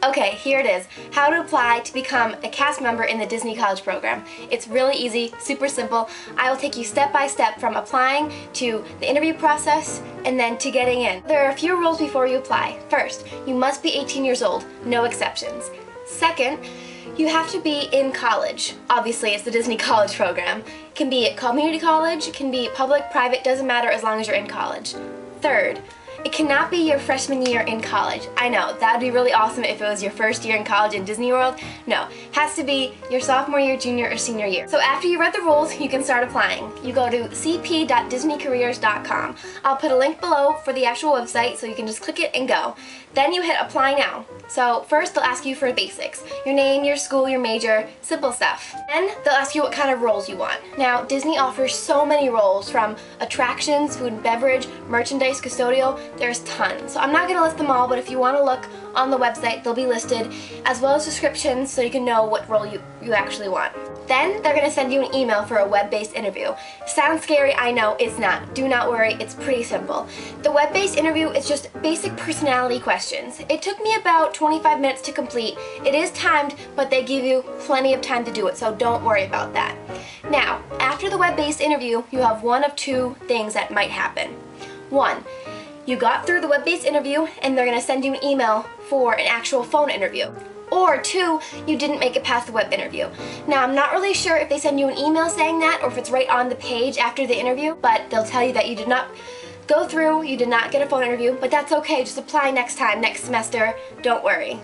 Okay, here it is. How to apply to become a cast member in the Disney College Program. It's really easy, super simple. I will take you step by step from applying to the interview process and then to getting in. There are a few rules before you apply. First, you must be 18 years old, no exceptions. Second, you have to be in college. Obviously, it's the Disney College Program. It can be at community college, it can be public, private, doesn't matter as long as you're in college. Third, it cannot be your freshman year in college. I know, that would be really awesome if it was your first year in college in Disney World. No, it has to be your sophomore year, junior, or senior year. So after you read the rules, you can start applying. You go to cp.disneycareers.com. I'll put a link below for the actual website so you can just click it and go. Then you hit apply now. So first they'll ask you for the basics. Your name, your school, your major, simple stuff. Then they'll ask you what kind of roles you want. Now Disney offers so many roles from attractions, food and beverage, merchandise, custodial, there's tons. So I'm not going to list them all, but if you want to look on the website, they'll be listed, as well as descriptions so you can know what role you actually want. Then they're going to send you an email for a web-based interview. Sounds scary, I know, it's not. Do not worry, it's pretty simple. The web-based interview is just basic personality questions. It took me about 25 minutes to complete. It is timed, but they give you plenty of time to do it, so don't worry about that. Now, after the web-based interview, you have one of two things that might happen. One, you got through the web-based interview and they're going to send you an email for an actual phone interview. Or two, you didn't make it past the web interview. Now I'm not really sure if they send you an email saying that or if it's right on the page after the interview, but they'll tell you that you did not go through, you did not get a phone interview, but that's okay, just apply next time, next semester, don't worry.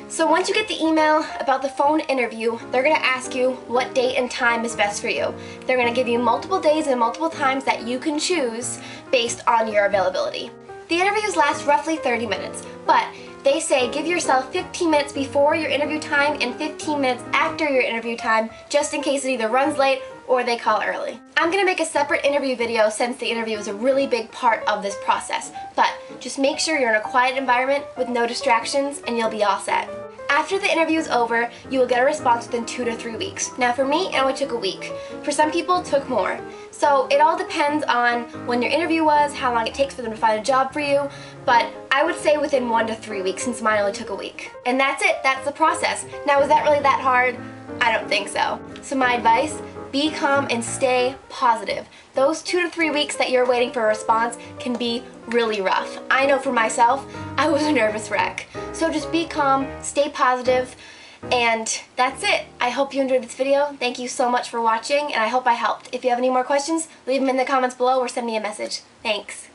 So once you get the email about the phone interview, they're going to ask you what date and time is best for you. They're going to give you multiple days and multiple times that you can choose based on your availability. The interviews last roughly 30 minutes, but they say give yourself 15 minutes before your interview time and 15 minutes after your interview time, just in case it either runs late or they call early. I'm going to make a separate interview video since the interview is a really big part of this process, but just make sure you're in a quiet environment with no distractions and you'll be all set. After the interview is over, you will get a response within 2 to 3 weeks. Now for me, it only took a week. For some people, it took more. So it all depends on when your interview was, how long it takes for them to find a job for you, but I would say within 1 to 3 weeks since mine only took a week. And that's it, that's the process. Now was that really that hard? I don't think so. So my advice, be calm and stay positive. Those 2 to 3 weeks that you're waiting for a response can be really rough. I know for myself, I was a nervous wreck. So just be calm, stay positive, and that's it. I hope you enjoyed this video. Thank you so much for watching, and I hope I helped. If you have any more questions, leave them in the comments below or send me a message. Thanks.